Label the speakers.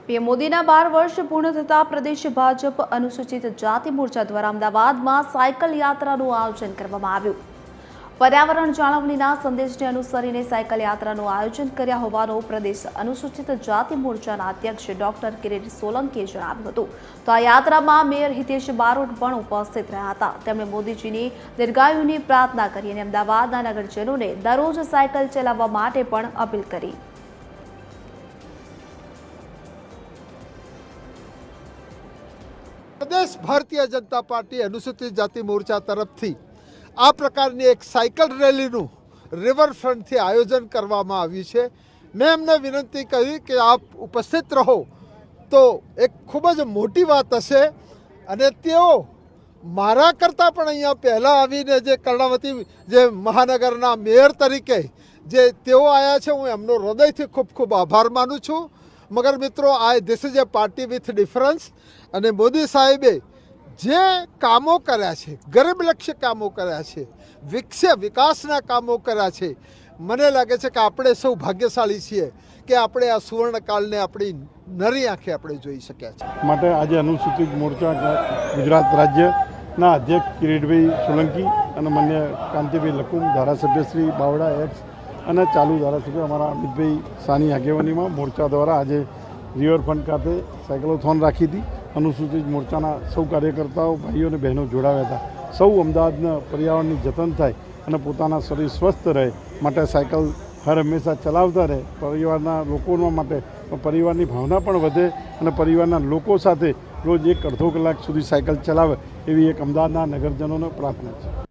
Speaker 1: PM મોદીના 12 વર્ષ પૂર્ણ થતા પ્રદેશ ભાજપ અનુસૂચિત જાતિ મોરચા દ્વારા અમદાવાદમાં સાયકલ યાત્રાનું આયોજન કરવામાં આવ્યું। પર્યાવરણ જાળવણીના સંદેશને અનુસરીને સાયકલ યાત્રાનું આયોજન કર્યા હોવાનું પ્રદેશ અનુસૂચિત જાતિ મોરચાના અધ્યક્ષ ડોક્ટર કિરીટ સોલંકીએ જણાવ્યું હતું। તો આ યાત્રામાં મેયર હિતેશ બારોટ પણ ઉપસ્થિત રહ્યા હતા। તેમણે મોદીજીની દીર્ઘાયુની પ્રાર્થના કરી અને અમદાવાદના નગરજનોને દરરોજ સાયકલ ચલાવવા માટે પણ અપીલ કરી।
Speaker 2: प्रदेश भारतीय जनता पार्टी अनुसूचित जाति मोर्चा तरफ थी आ प्रकारनी एक साइकल रेलीनु रिवरफ्रंट थी आयोजन करवामां आव्युं छे। मैं एमने विनंती करी कि आप उपस्थित रहो तो एक खूब ज मोटी वात हशे अने तेओ मारा करता पण अहींया पहेला आवीने जे कर्णावती जे महानगरना मेयर तरीके जे तेओ आया छे हूँ एमनो हृदयथी खूब खूब आभार मानु छूं। मगर मित्रों this is a party with difference અને મોદી સાહેબે જે કામો કર્યા છે, ગરીબલક્ષી કામો કર્યા છે, વિકાસના કામો કર્યા છે, મને લાગે છે કે આપણે સૌ ભાગ્યશાળી છીએ કે આપણે આ સુવર્ણકાળને આપણી નરી આંખે આપણે જોઈ શક્યા છે।
Speaker 3: માટે આજે અનુસૂચિત મોરચા ગુજરાત રાજ્યના અધ્યક્ષ કિરીટભાઈ સોલંકી અને માન્ય કાંતિભાઈ લકુમ, ધારાસભ્યશ્રી બાવડા એક્સ અને ચાલુ ધારાસભ્ય અમારા અમિતભાઈ સાની આગેવાનીમાં મોરચા દ્વારા આજે રિવરફ્રન્ટ ખાતે સાયકલોથોન રાખી હતી। अनुसूचित मोर्चाना सौ कार्यकर्ताओं भाईओं ने बहनों जोड़ाव्या था। सौ अमदावादना पर्यावरणनी जतन थाय अने पोताना शरीर स्वस्थ रहे माटे सायकल हर हमेशा चलावता रहे। परिवारना लोकोना माटे परिवारनी भावना पण वधे अने परिवारना लोको साथे रोज एक अर्धो कलाक सुधी सायकल चलावे एवी एक अमदावादना नगरजनोने प्रार्थना छे।